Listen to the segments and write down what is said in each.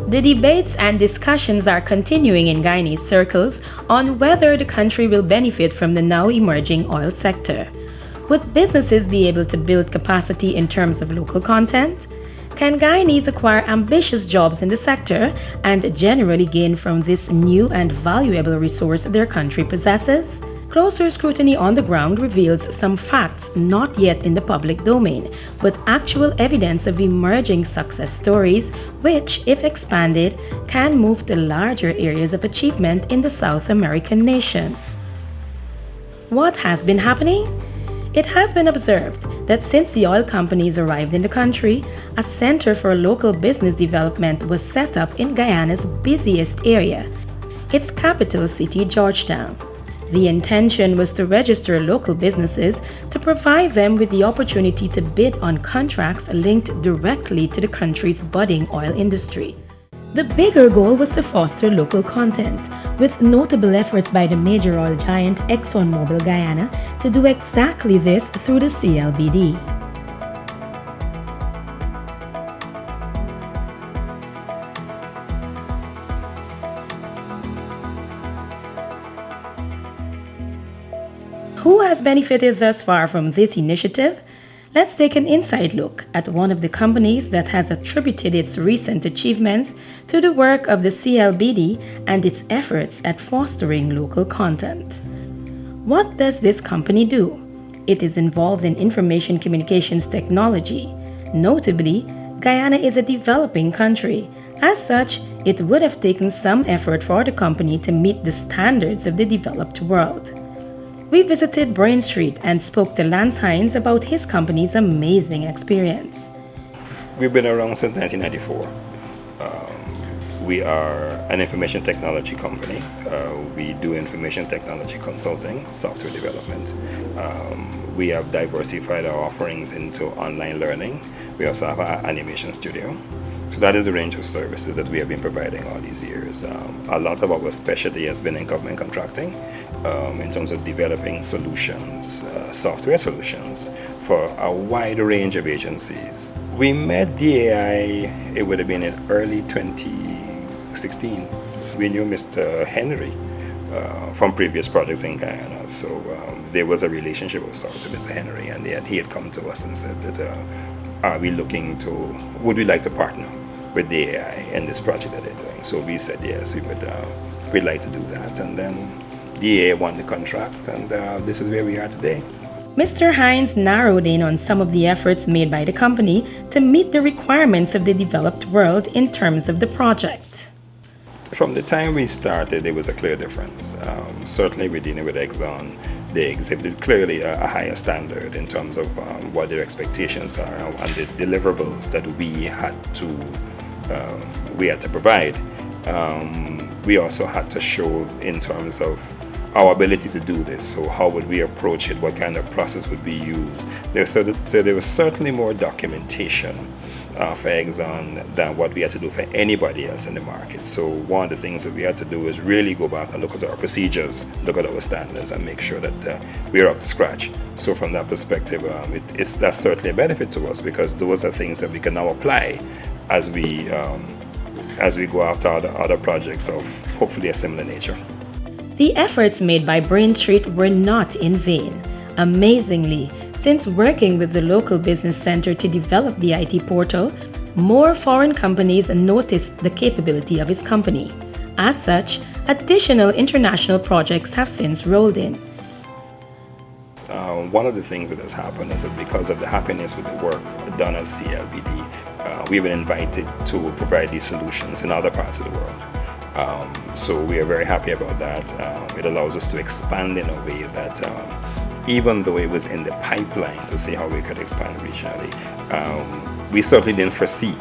The debates and discussions are continuing in Guyanese circles on whether the country will benefit from the now emerging oil sector. Would businesses be able to build capacity in terms of local content? Can Guyanese acquire ambitious jobs in the sector and generally gain from this new and valuable resource their country possesses? Closer scrutiny on the ground reveals some facts not yet in the public domain, but actual evidence of emerging success stories which, if expanded, can move to larger areas of achievement in the South American nation. What has been happening? It has been observed that since the oil companies arrived in the country, a center for local business development was set up in Guyana's busiest area, its capital city, Georgetown. The intention was to register local businesses to provide them with the opportunity to bid on contracts linked directly to the country's budding oil industry. The bigger goal was to foster local content, with notable efforts by the major oil giant ExxonMobil Guyana to do exactly this through the CLBD. Who has benefited thus far from this initiative? Let's take an inside look at one of the companies that has attributed its recent achievements to the work of the CLBD and its efforts at fostering local content. What does this company do? It is involved in information communications technology. Notably, Guyana is a developing country. As such, it would have taken some effort for the company to meet the standards of the developed world. We visited Brain Street and spoke to Lance Hines about his company's amazing experience. We've been around since 1994. We are an information technology company. We do information technology consulting, software development. We have diversified our offerings into online learning. We also have an animation studio. So that is the range of services that we have been providing all these years. A lot of our specialty has been in government contracting in terms of developing solutions, software solutions for a wide range of agencies. We met DAI, it would have been in early 2016. We knew Mr. Henry from previous projects in Guyana. So there was a relationship of sorts with Mr. Henry, and he had come to us and said that would we like to partner with the AI in this project that they're doing? So we said yes, we'd like to do that. And then the AI won the contract, and this is where we are today. Mr. Hines narrowed in on some of the efforts made by the company to meet the requirements of the developed world in terms of the project. From the time we started, there was a clear difference. Certainly, we're dealing with Exxon. They exhibited clearly a higher standard in terms of what their expectations are and the deliverables that we had to provide. We also had to show in terms of our ability to do this. So how would we approach it? What kind of process would we use? There was certainly more documentation for Exxon than what we had to do for anybody else in the market. So one of the things that we had to do is really go back and look at our procedures, look at our standards, and make sure that we're up to scratch. So from that perspective, that's certainly a benefit to us, because those are things that we can now apply as we go after other projects of hopefully a similar nature. The efforts made by Brain Street were not in vain. Amazingly, since working with the local business center to develop the IT portal, more foreign companies noticed the capability of his company. As such, additional international projects have since rolled in. One of the things that has happened is that because of the happiness with the work done at CLBD, we've been invited to provide these solutions in other parts of the world. So we are very happy about that. It allows us to expand in a way that even though it was in the pipeline to see how we could expand regionally, we certainly didn't foresee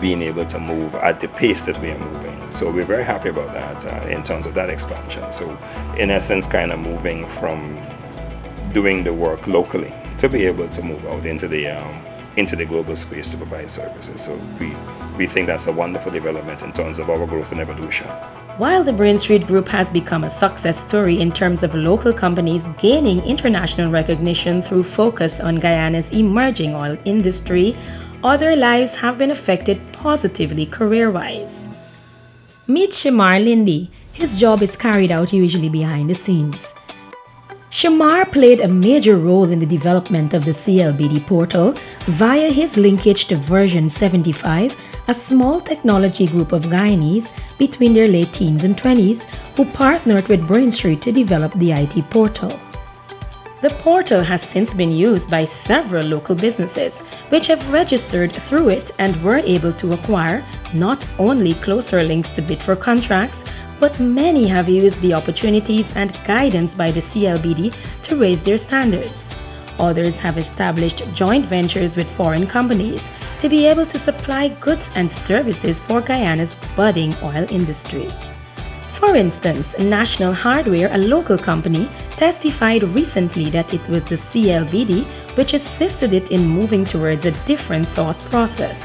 being able to move at the pace that we are moving. So we're very happy about that in terms of that expansion. So in essence, kind of moving from doing the work locally to be able to move out into the global space to provide services. So we think that's a wonderful development in terms of our growth and evolution. While the Brain Street Group has become a success story in terms of local companies gaining international recognition through focus on Guyana's emerging oil industry, other lives have been affected positively career-wise. Meet Shamar Lindy. His job is carried out usually behind the scenes. Shamar played a major role in the development of the CLBD portal via his linkage to version 75, a small technology group of Guyanese between their late teens and 20s who partnered with Brain Street to develop the IT portal. The portal has since been used by several local businesses, which have registered through it and were able to acquire not only closer links to bid for contracts, but many have used the opportunities and guidance by the CLBD to raise their standards. Others have established joint ventures with foreign companies to be able to supply goods and services for Guyana's budding oil industry. For instance, National Hardware, a local company, testified recently that it was the CLBD which assisted it in moving towards a different thought process.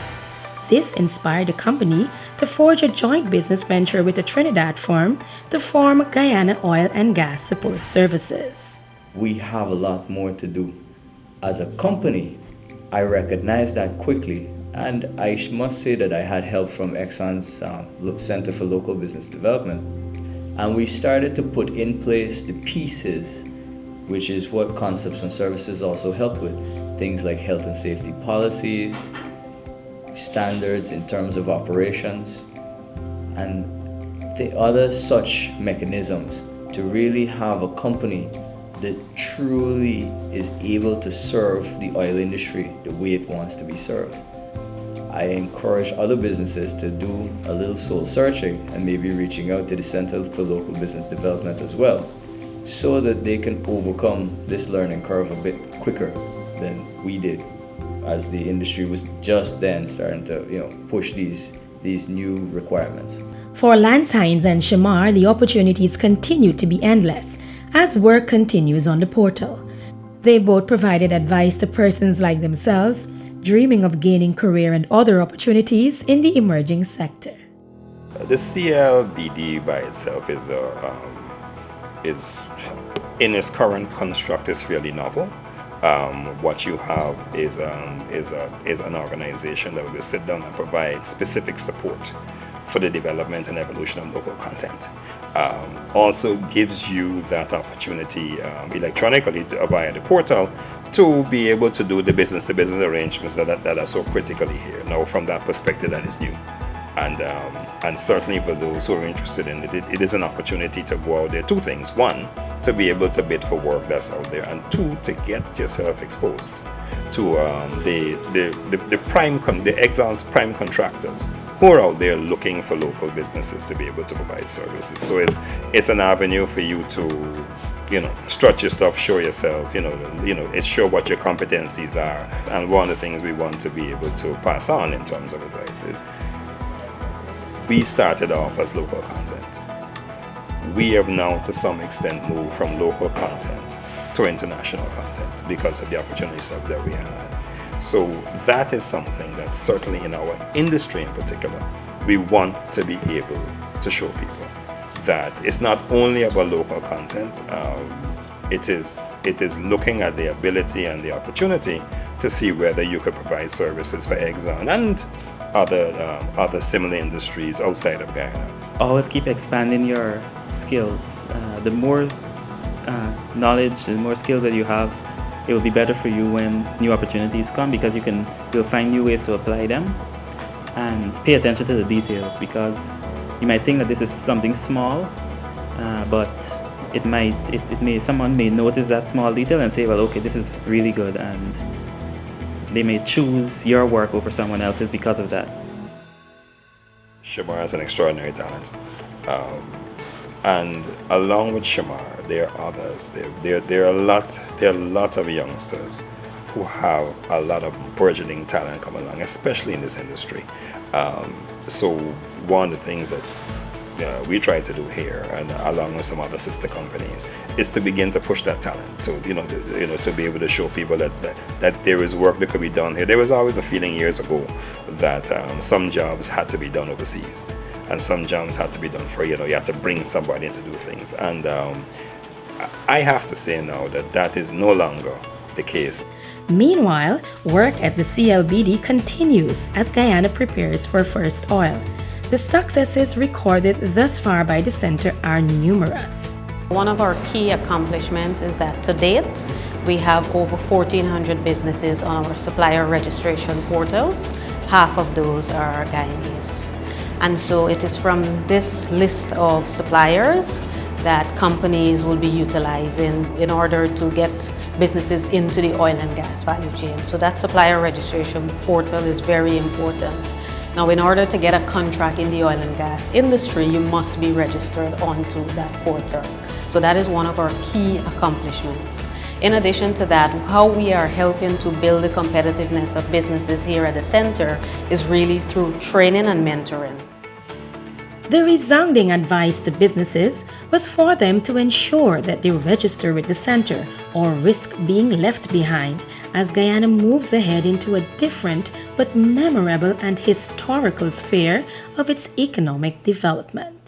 This inspired the company to forge a joint business venture with a Trinidad firm to form Guyana Oil and Gas Support Services. We have a lot more to do. As a company, I recognized that quickly, and I must say that I had help from Exxon's Center for Local Business Development. And we started to put in place the pieces, which is what Concepts and Services also help with. Things like health and safety policies, standards in terms of operations, and the other such mechanisms to really have a company that truly is able to serve the oil industry the way it wants to be served. I encourage other businesses to do a little soul searching and maybe reaching out to the Center for Local Business Development as well, so that they can overcome this learning curve a bit quicker than we did, as the industry was just then starting to push these new requirements. For Lance Hines and Shamar, the opportunities continue to be endless as work continues on the portal. They both provided advice to persons like themselves dreaming of gaining career and other opportunities in the emerging sector. The CLBD by itself is in its current construct is fairly novel. What you have is an organization that will sit down and provide specific support for the development and evolution of local content. Also gives you that opportunity electronically via the portal to be able to do the business-to-business arrangements that are so critically here. Now, from that perspective, that is new. And certainly for those who are interested in it, it is an opportunity to go out there. Two things. One, to be able to bid for work that's out there, and two, to get yourself exposed to the Exxon's prime contractors who are out there looking for local businesses to be able to provide services. So it's an avenue for you to strut your stuff, show yourself, it's show what your competencies are. And one of the things we want to be able to pass on in terms of advice is, we started off as local content. We have now to some extent moved from local content to international content because of the opportunities that we had. So that is something that certainly in our industry in particular, we want to be able to show people that it's not only about local content, it is looking at the ability and the opportunity to see whether you could provide services for Exxon and other similar industries outside of Guyana. Always keep expanding your skills. The more knowledge, the more skills that you have, it will be better for you when new opportunities come, because you'll find new ways to apply them. And pay attention to the details, because you might think that this is something small, but someone may notice that small detail and say, well, okay, this is really good, and they may choose your work over someone else's because of that. Shamar has an extraordinary talent. And along with Shamar, there are others. There are a lot of youngsters who have a lot of burgeoning talent come along, especially in this industry. So one of the things that we try to do here, and along with some other sister companies, is to begin to push that talent. So to be able to show people that there is work that could be done here. There was always a feeling years ago that some jobs had to be done overseas. and some jobs had to be done for you. You had to bring somebody in to do things. And I have to say now that that is no longer the case. Meanwhile, work at the CLBD continues as Guyana prepares for first oil. The successes recorded thus far by the center are numerous. One of our key accomplishments is that to date, we have over 1,400 businesses on our supplier registration portal. Half of those are Guyanese. And so it is from this list of suppliers that companies will be utilizing in order to get businesses into the oil and gas value chain. So that supplier registration portal is very important. Now, in order to get a contract in the oil and gas industry, you must be registered onto that portal. So that is one of our key accomplishments. In addition to that, how we are helping to build the competitiveness of businesses here at the center is really through training and mentoring. The resounding advice to businesses was for them to ensure that they register with the center or risk being left behind as Guyana moves ahead into a different but memorable and historical sphere of its economic development.